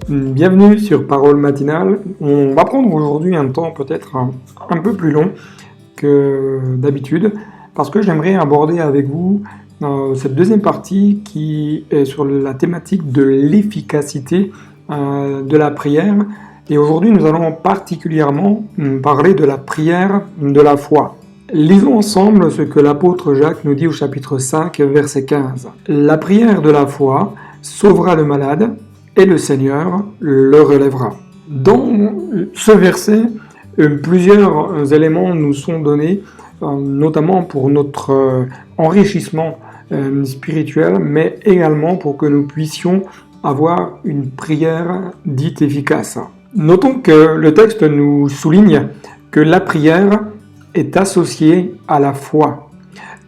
Bienvenue sur Parole Matinale. On va prendre aujourd'hui un temps peut-être un peu plus long que d'habitude parce que j'aimerais aborder avec vous cette deuxième partie qui est sur la thématique de l'efficacité de la prière. Et aujourd'hui, nous allons particulièrement parler de la prière de la foi. Lisons ensemble ce que l'apôtre Jacques nous dit au chapitre 5, verset 15. La prière de la foi sauvera le malade et le Seigneur le relèvera. Dans ce verset, plusieurs éléments nous sont donnés, notamment pour notre enrichissement spirituel, mais également pour que nous puissions avoir une prière dite efficace. Notons que le texte nous souligne que la prière est associée à la foi.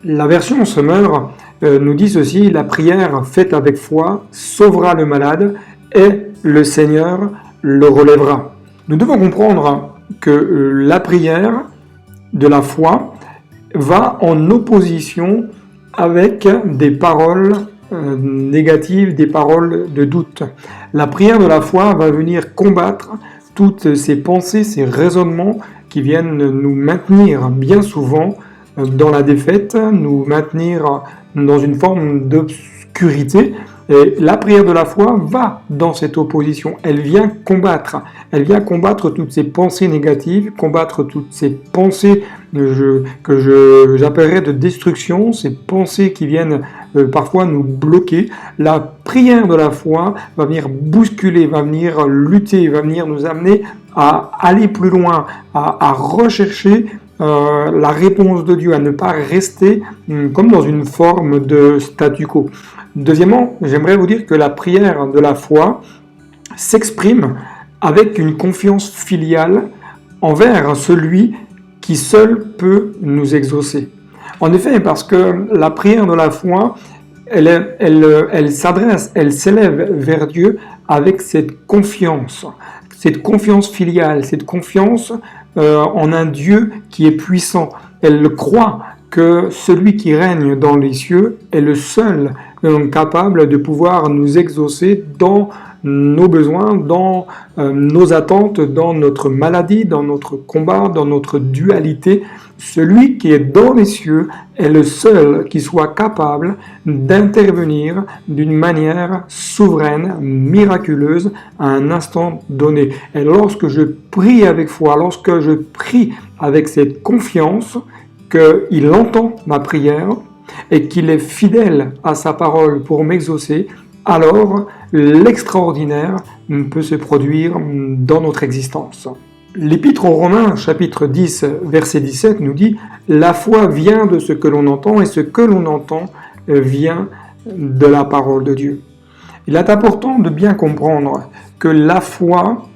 La version Semeur nous dit ceci: la prière faite avec foi sauvera le malade et le Seigneur le relèvera. Nous devons comprendre que la prière de la foi va en opposition avec des paroles négatives, des paroles de doute. La prière de la foi va venir combattre toutes ces pensées, ces raisonnements qui viennent nous maintenir bien souvent dans la défaite, nous maintenir dans une forme d'obscurité. Et la prière de la foi va dans cette opposition. Elle vient combattre toutes ces pensées négatives, combattre toutes ces pensées que j'appellerais de destruction, ces pensées qui viennent parfois nous bloquer. La prière de la foi va venir bousculer, va venir lutter, va venir nous amener à aller plus loin, à rechercher la réponse de Dieu, à ne pas rester comme dans une forme de statu quo. Deuxièmement, j'aimerais vous dire que la prière de la foi s'exprime avec une confiance filiale envers celui qui seul peut nous exaucer. En effet, parce que la prière de la foi, elle s'adresse, elle s'élève vers Dieu avec cette confiance filiale, cette confiance en un Dieu qui est puissant. Elle croit que celui qui règne dans les cieux est le seul capable de pouvoir nous exaucer dans nos besoins, dans nos attentes, dans notre maladie, dans notre combat, dans notre dualité. Celui qui est dans les cieux est le seul qui soit capable d'intervenir d'une manière souveraine, miraculeuse, à un instant donné. Et lorsque je prie avec foi, lorsque je prie avec cette confiance qu'il entend ma prière et qu'il est fidèle à sa parole pour m'exaucer, alors l'extraordinaire peut se produire dans notre existence. L'Épître aux Romains, chapitre 10, verset 17, nous dit « La foi vient de ce que l'on entend, et ce que l'on entend vient de la parole de Dieu. » Il est important de bien comprendre que la foi,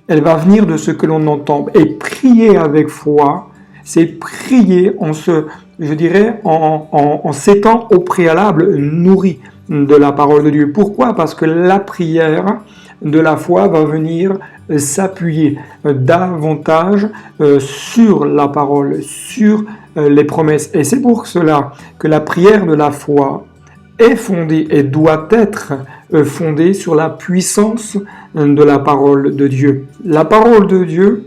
elle va venir de ce que l'on entend. Et prier avec foi, c'est prier en s'étant au préalable nourri de la parole de Dieu. Pourquoi? Parce que la prière de la foi va venir s'appuyer davantage sur la parole, sur les promesses. Et c'est pour cela que la prière de la foi est fondée et doit être fondée sur la puissance de la parole de Dieu. La parole de Dieu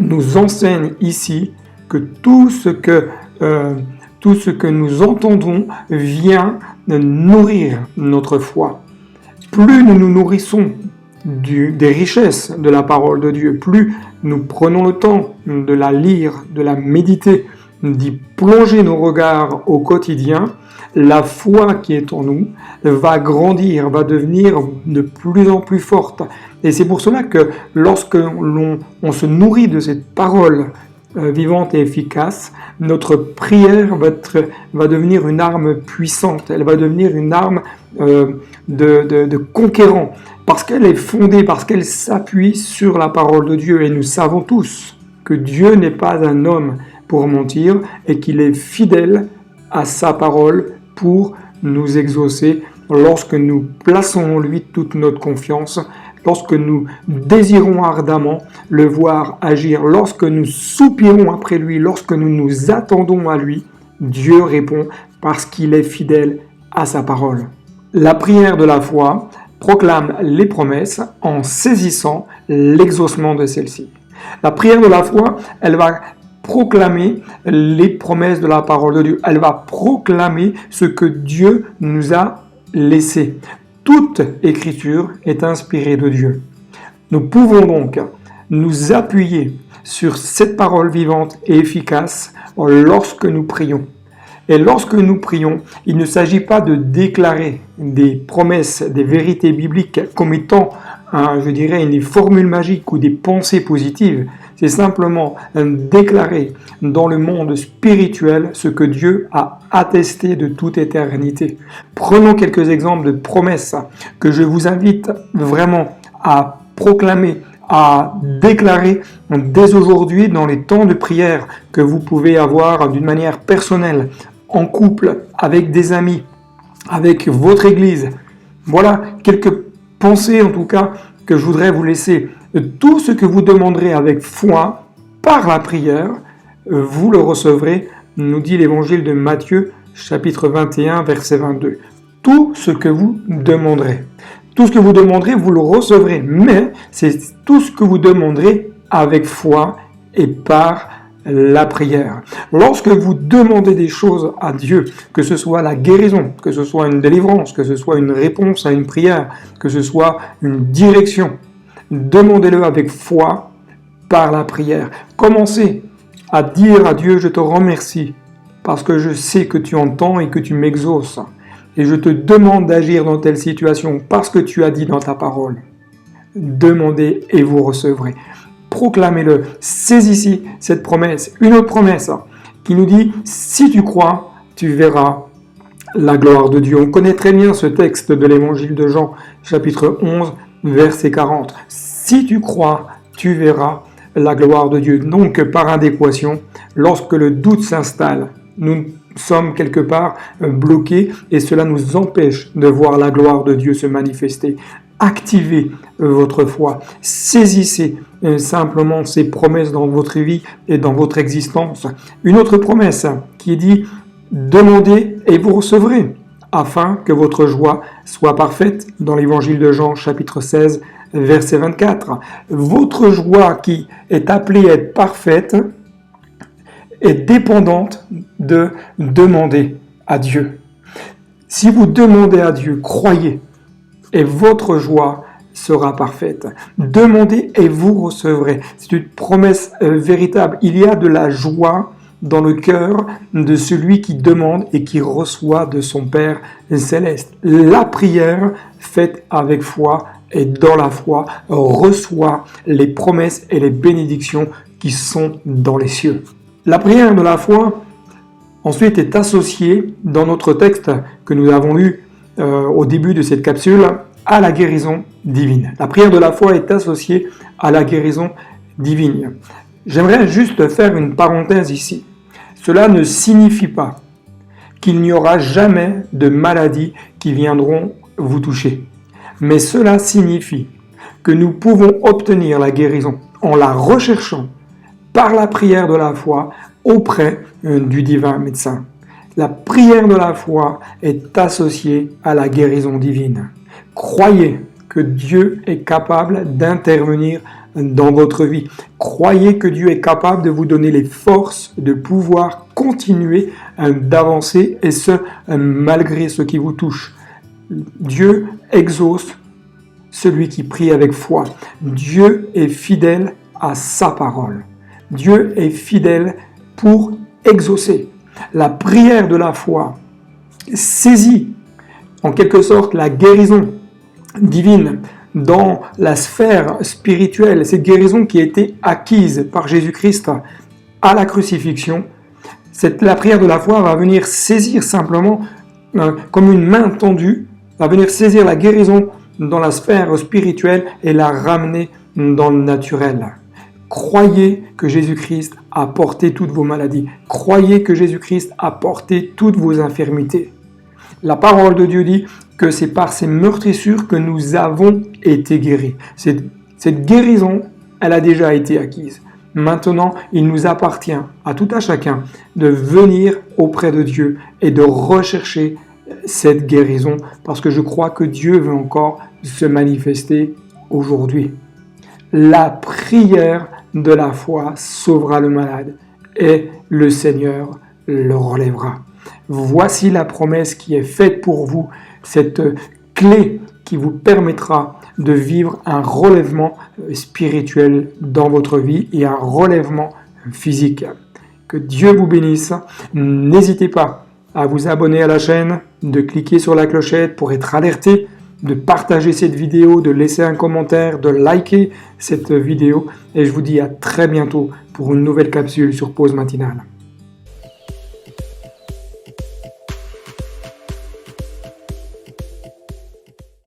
nous enseigne ici que tout ce que nous entendons vient nourrir notre foi. Plus nous nous nourrissons des richesses de la parole de Dieu, plus nous prenons le temps de la lire, de la méditer, d'y plonger nos regards au quotidien, la foi qui est en nous va grandir, va devenir de plus en plus forte. Et c'est pour cela que lorsque on se nourrit de cette parole vivante et efficace, notre prière va devenir une arme puissante, elle va devenir une arme de conquérant, parce qu'elle est fondée, parce qu'elle s'appuie sur la parole de Dieu. Et nous savons tous que Dieu n'est pas un homme pour mentir et qu'il est fidèle à sa parole pour nous exaucer lorsque nous plaçons en lui toute notre confiance, lorsque nous désirons ardemment le voir agir, lorsque nous soupirons après lui, lorsque nous nous attendons à lui, Dieu répond parce qu'il est fidèle à sa parole. La prière de la foi proclame les promesses en saisissant l'exaucement de celles-ci. La prière de la foi, elle va proclamer les promesses de la parole de Dieu. Elle va proclamer ce que Dieu nous a laissé. Toute écriture est inspirée de Dieu. Nous pouvons donc nous appuyer sur cette parole vivante et efficace lorsque nous prions. Et lorsque nous prions, il ne s'agit pas de déclarer des promesses, des vérités bibliques comme étant, je dirais, des formules magiques ou des pensées positives. C'est simplement déclarer dans le monde spirituel ce que Dieu a attesté de toute éternité. Prenons quelques exemples de promesses que je vous invite vraiment à proclamer, à déclarer dès aujourd'hui dans les temps de prière que vous pouvez avoir d'une manière personnelle, en couple, avec des amis, avec votre église. Voilà quelques pensées en tout cas que je voudrais vous laisser. Tout ce que vous demanderez avec foi par la prière, vous le recevrez, nous dit l'évangile de Matthieu, chapitre 21, verset 22. Tout ce que vous demanderez. Tout ce que vous demanderez, vous le recevrez, mais c'est tout ce que vous demanderez avec foi et par la prière. Lorsque vous demandez des choses à Dieu, que ce soit la guérison, que ce soit une délivrance, que ce soit une réponse à une prière, que ce soit une direction, demandez-le avec foi par la prière. Commencez à dire à Dieu, je te remercie parce que je sais que tu entends et que tu m'exauces. Et je te demande d'agir dans telle situation parce que tu as dit dans ta parole. Demandez et vous recevrez. Proclamez-le. Saisissez cette promesse. Une autre promesse qui nous dit, si tu crois, tu verras la gloire de Dieu. On connaît très bien ce texte de l'évangile de Jean, chapitre 11, verset 40. Si tu crois, tu verras la gloire de Dieu. Donc, par adéquation, lorsque le doute s'installe, nous sommes quelque part bloqués et cela nous empêche de voir la gloire de Dieu se manifester. Activez votre foi, saisissez simplement ces promesses dans votre vie et dans votre existence. Une autre promesse qui dit « Demandez et vous recevrez » afin que votre joie soit parfaite dans l'évangile de Jean chapitre 16 verset 24. Votre joie qui est appelée à être parfaite est dépendante de demander à Dieu. Si vous demandez à Dieu, croyez, et votre joie sera parfaite. Demandez et vous recevrez. C'est une promesse véritable. Il y a de la joie dans le cœur de celui qui demande et qui reçoit de son Père céleste. La prière faite avec foi et dans la foi reçoit les promesses et les bénédictions qui sont dans les cieux. La prière de la foi, ensuite, est associée dans notre texte que nous avons lu au début de cette capsule à la guérison divine. La prière de la foi est associée à la guérison divine. J'aimerais juste faire une parenthèse ici. Cela ne signifie pas qu'il n'y aura jamais de maladies qui viendront vous toucher. Mais cela signifie que nous pouvons obtenir la guérison en la recherchant par la prière de la foi auprès du divin médecin. La prière de la foi est associée à la guérison divine. Croyez que Dieu est capable d'intervenir dans votre vie. Croyez que Dieu est capable de vous donner les forces de pouvoir continuer d'avancer et ce, malgré ce qui vous touche. Dieu exauce celui qui prie avec foi. Dieu est fidèle à sa parole. Dieu est fidèle pour exaucer. La prière de la foi saisit en quelque sorte la guérison divine dans la sphère spirituelle, cette guérison qui a été acquise par Jésus-Christ à la crucifixion. La prière de la foi va venir saisir simplement comme une main tendue, va venir saisir la guérison dans la sphère spirituelle et la ramener dans le naturel. Croyez que Jésus-Christ a porté toutes vos maladies. Croyez que Jésus-Christ a porté toutes vos infirmités. La parole de Dieu dit que c'est par ses meurtrissures que nous avons été guéris. Cette guérison, elle a déjà été acquise. Maintenant, il nous appartient à tout à chacun de venir auprès de Dieu et de rechercher cette guérison parce que je crois que Dieu veut encore se manifester aujourd'hui. La prière de la foi sauvera le malade et le Seigneur le relèvera. Voici la promesse qui est faite pour vous, cette clé qui vous permettra de vivre un relèvement spirituel dans votre vie et un relèvement physique. Que Dieu vous bénisse. N'hésitez pas à vous abonner à la chaîne, de cliquer sur la clochette pour être alerté, de partager cette vidéo, de laisser un commentaire, de liker cette vidéo. Et je vous dis à très bientôt pour une nouvelle capsule sur Pause Matinale.